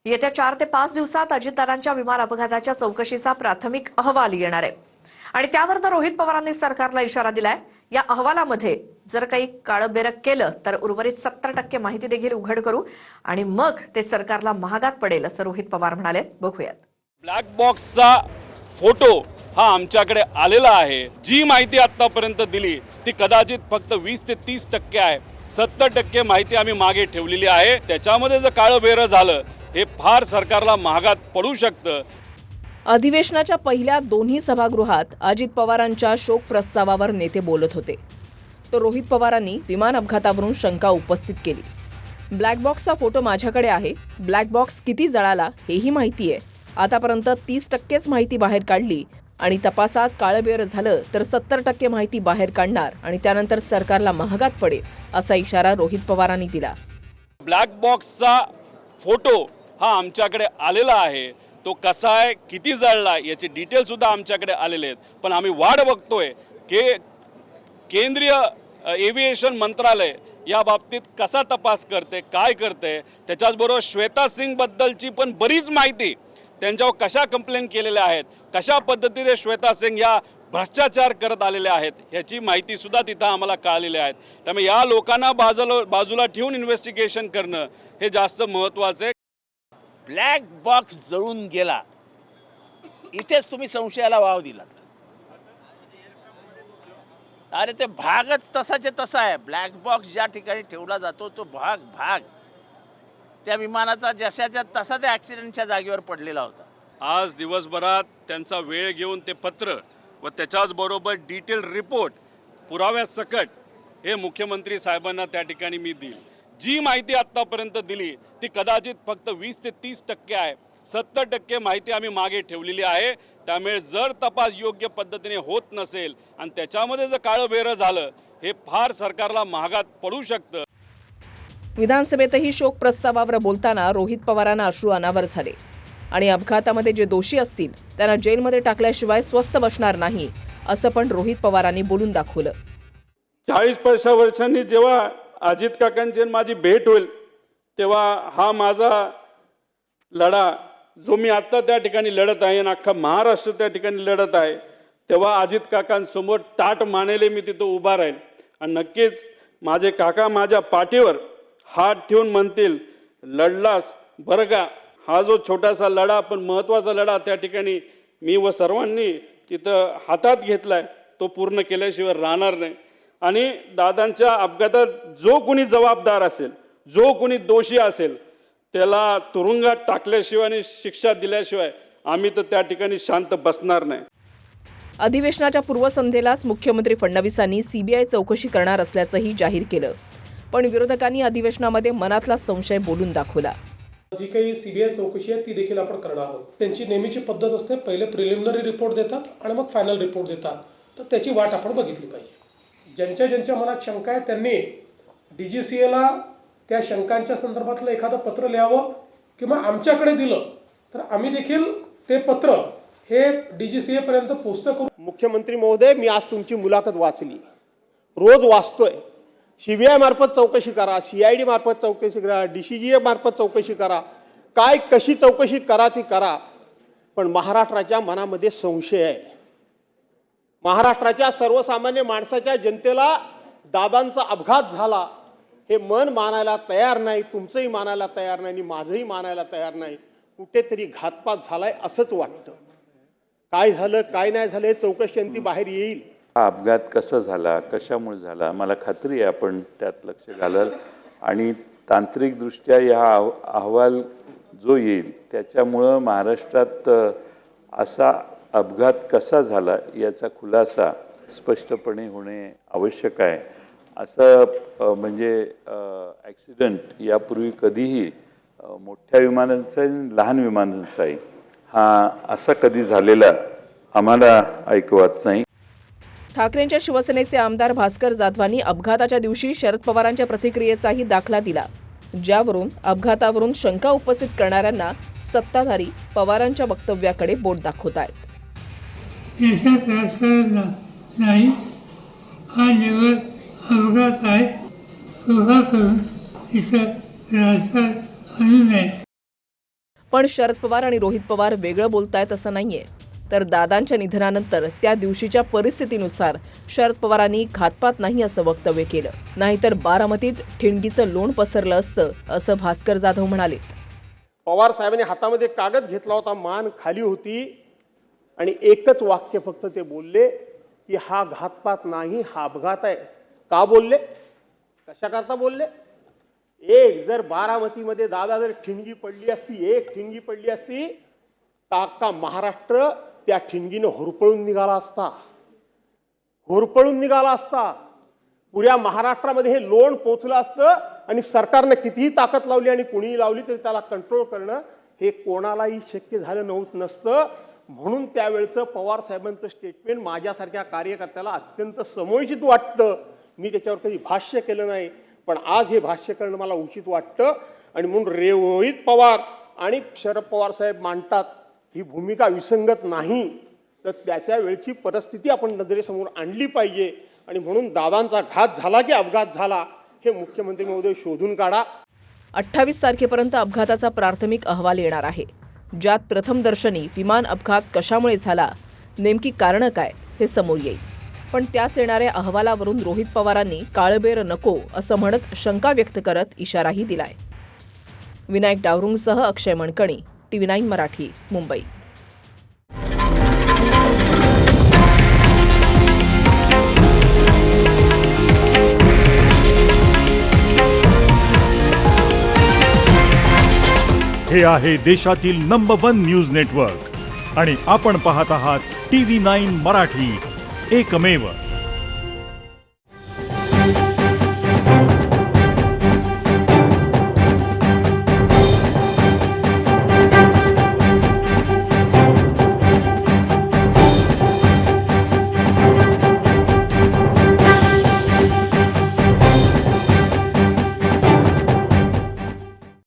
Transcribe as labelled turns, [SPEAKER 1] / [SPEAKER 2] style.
[SPEAKER 1] येत्या 4 ते 5 दिवसात अजितदादांच्या विमान अपघाताच्या चौकशीचा प्राथमिक अहवाल येणार आहे आणि त्यावरनं रोहित पवारांनी सरकारला इशारा दिलाय। या अहवालामध्ये जर काही काळबेरक केलं तर उर्वरित 70% माहिती देखील उघड करू आणि मग ते सरकारला महागात पडेल असं रोहित पवार म्हणाले। बघूयात।
[SPEAKER 2] ब्लॅक बॉक्सचा फोटो हा आमच्याकडे आलेला आहे। जी माहिती आतापर्यंत दिली ती कदाचित फक्त 20 ते 30% आहे। 70% माहिती आम्ही मागे ठेवलेली आहे। त्याच्यामध्ये जर काळबेरं झालं हे फार सरकारला महागात पडू शकतं।
[SPEAKER 3] अधिवेशनाच्या पहिल्या दोन्ही सभागृहात अजित पवारांच्या शोक प्रस्तावावर नेते बोलत होते, तर रोहित पवारांनी विमान अपघातावरून शंका उपस्थित केली। ब्लॅक बॉक्सचा फोटो माझ्याकडे आहे, ब्लॅक बॉक्स किती जळाला हेही माहिती आहे। आतापर्यंत 30%च माहिती बाहेर काढली आणि तपासात काळबेर झालं तर 70% माहिती बाहेर काढणार आणि त्यानंतर सरकारला महागात पडेल असा इशारा रोहित पवारांनी दिला।
[SPEAKER 2] ब्लॅक बॉक्सचा फोटो हा आमच्याकडे आलेला आहे। तो कसा आहे, किती जळला याचे डिटेल सुद्धा आमच्याकडे आलेले आहेत। पण आम्ही वाट बघतोय की केंद्रीय एव्हिएशन मंत्रालय या बाबतीत कसा तपास करते, काय करते। त्याच्याचबरोबर श्वेता सिंग बद्दलची पण बरीच माहिती, त्यांच्यावर कशा कंप्लेंट केलेल्या आहेत, कशा पद्धतीने श्वेता सिंग या भ्रष्टाचार करत आलेले आहेत याची माहिती सुद्धा तिथं आम्हाला कळलेली आहे। त्यामुळे या लोकांना बाजूला ठेवून इन्व्हेस्टिगेशन करणं हे जास्त महत्त्वाचं आहे।
[SPEAKER 4] ब्लॅक बॉक्स जळून गेला, इथेच तुम्ही संशयाला वाव दिलात। अरे ते भागच तसाचे तसा आहे। ब्लॅक बॉक्स ज्या ठिकाणी ठेवला जातो तो भाग त्या विमानाचा जशाच्या तसा त्या ॲक्सिडेंटच्या जागेवर पडलेला होता।
[SPEAKER 2] आज दिवसभरात त्यांचा वेळ घेऊन ते पत्र व त्याच्याचबरोबर डिटेल रिपोर्ट पुराव्यासकट हे मुख्यमंत्री साहेबांना त्या ठिकाणी मी देईल। जी माहिती आतापर्यंत दिली ती कदाचित फक्त 20 ते 30% आहे। 70% माहिती आम्ही मागे ठेवलेली आहे। त्यामुळे जर तपास योग्य पद्धतीने होत नसेल आणि त्याच्यामध्ये जर काळबेरं झालं हे फार सरकारला महागात पडू शकतं।
[SPEAKER 3] विधानसभेतही शोक प्रस्तावावर बोलताना रोहित पवारांना अश्रू अनावर झाले आणि अपघातामध्ये जे दोषी असतील त्यांना जेलमध्ये टाकल्याशिवाय स्वस्थ बसणार नाही असं पण रोहित पवारांनी बोलून दाखवलं।
[SPEAKER 5] 40 वर्षांनी जेव्हा अजित काकांची माझी भेट होईल तेव्हा हा माझा लढा जो मी आता त्या ठिकाणी लढत आहे आणि अख्खा महाराष्ट्र त्या ठिकाणी लढत आहे, तेव्हा अजित काकांसमोर ताट मानेले मी तिथं उभा राहील आणि नक्कीच माझे काका माझ्या पाठीवर हात ठेवून म्हणतील, लढलास बरं का। हा जो छोटासा लढा पण महत्त्वाचा लढा त्या ठिकाणी मी व सर्वांनी तिथं हातात घेतलाय तो पूर्ण केल्याशिवाय राहणार नाही। आणि दादांच्या अपघातात जो कोणी जबाबदार असेल, जो कोणी दोषी असेल त्याला तुरुंगात टाकल्याशिवाय आणि शिक्षा दिल्याशिवाय आम्ही तर त्या ठिकाणी शांत बसणार नाही।
[SPEAKER 3] अधिवेशनाच्या पूर्वसंध्येलाच मुख्यमंत्री फडणवीसांनी सीबीआय चौकशी करणार असल्याचंही जाहीर केलं, पण विरोधकांनी अधिवेशनामध्ये मनातला संशय बोलून दाखवला।
[SPEAKER 6] जी काही सीबीआय चौकशी आहे ती देखील आपण करणार आहोत। त्यांची नेहमीची पद्धत असते, पहिले प्रिलिमिनरी रिपोर्ट देतात आणि मग फायनल रिपोर्ट देतात, तर त्याची वाट आपण बघितली पाहिजे। ज्यांच्या मनात शंका आहे त्यांनी DGCAला त्या शंकांच्या संदर्भातलं एखादं पत्र लिहावं किंवा आमच्याकडे दिलं तर आम्ही देखील ते पत्र हे DGCA पर्यंत पोहोचतं करू।
[SPEAKER 7] मुख्यमंत्री महोदय, मी आज तुमची मुलाखत वाचली, रोज वाचतोय। CBI मार्फत चौकशी करा, CID मार्फत चौकशी करा, DCGA मार्फत चौकशी करा, काय कशी चौकशी करा ती करा, पण महाराष्ट्राच्या मनामध्ये संशय आहे। महाराष्ट्राच्या सर्वसामान्य माणसाच्या जनतेला दादांचा अपघात झाला हे मन मानायला तयार नाही, तुमचंही मानायला तयार नाही आणि माझंही मानायला तयार नाही। कुठेतरी घातपात झालाय असंच वाटतं। काय झालं काय नाही झालं चौकशी अंती बाहेर येईल।
[SPEAKER 8] हा अपघात कसा झाला, कशामुळे झाला, मला खात्री आहे आपण त्यात लक्ष घालाल आणि तांत्रिकदृष्ट्या हा अहवाल जो येईल त्याच्यामुळं महाराष्ट्रात असा अपघात कसा झाला याचा खुलासा स्पष्टपणे होणे आवश्यक आहे। असं म्हणजे ॲक्सिडेंट यापूर्वी कधीही मोठ्या विमानांचाही लहान विमानांचाही हा असा कधी झालेला आम्हाला ऐकवत नाही।
[SPEAKER 3] ठाकरेंच्या शिवसेनेचे आमदार भास्कर जाधवांनी अपघाताच्या दिवशी शरद पवारांच्या प्रतिक्रियेचाही दाखला दिला, ज्यावरून अपघातावरून शंका उपस्थित करणाऱ्यांना सत्ताधारी पवारांच्या वक्तव्याकडे बोट दाखवत आहेत।
[SPEAKER 9] देशात राजकारण नाही, हा निवड अपघात आहे। कृपा करून इथं राजकारण आणू नये।
[SPEAKER 3] पण शरद पवार आणि रोहित पवार वेगळं बोलतायत असं नाहीये. तर दादांच्या निधनानंतर त्या दिवशीच्या परिस्थितीनुसार शरद पवारांनी घातपात नाही असं वक्तव्य केलं. नाहीतर बारामतीत ठिणगीचं लोण पसरलं असतं असं भास्कर जाधव म्हणाले.
[SPEAKER 7] पवार साहेबांनी हातामध्ये कागद घेतला होता, मान खाली होती आणि एकच वाक्य फक्त ते बोलले की हा घातपात नाही, हा अपघात आहे. का बोलले? कशा करता बोलले? जर बारामतीमध्ये दादा जर ठिणगी पडली असती, एक ठिणगी पडली असती तर अख्खा महाराष्ट्र त्या ठिणगीनं होरपळून निघाला असता, होरपळून निघाला असता. पुऱ्या महाराष्ट्रामध्ये हे लोण पोचलं असतं आणि सरकारनं कितीही ताकद लावली आणि कुणीही लावली तरी त्याला कंट्रोल करणं हे कोणालाही शक्य झालं नसतं. म्हणून त्यावेळचं पवार साहेबांचं स्टेटमेंट माझ्यासारख्या कार्यकर्त्याला अत्यंत समयोचित वाटतं. मी त्याच्यावर कधी भाष्य केलं नाही, पण आज हे भाष्य करणं मला उचित वाटतं. आणि म्हणून रोहित पवार आणि शरद पवार साहेब मांडतात ही भूमिका विसंगत नाही, तर त्या वेळची परिस्थिती आपण नजरेसमोर आणली पाहिजे. आणि म्हणून दादांचा घात झाला की अपघात झाला हे मुख्यमंत्री महोदय शोधून काढा.
[SPEAKER 3] 28 तारखेपर्यंत अपघाताचा प्राथमिक अहवाल येणार आहे, ज्यात प्रथमदर्शनी विमान अपघात कशामुळे झाला, नेमकी कारणं काय हे समोर येईल. पण त्याच येणाऱ्या अहवालावरून रोहित पवारांनी काळबेर नको असं म्हणत शंका व्यक्त करत इशाराही दिलाय. विनायक डावरुंगसह अक्षय मणकणी, TV9 मराठी, मुंबई.
[SPEAKER 10] हे आहे देशातील नंबर 1 न्यूज नेटवर्क आणि आपण पाहत आहात TV9 मराठी, एकमेव.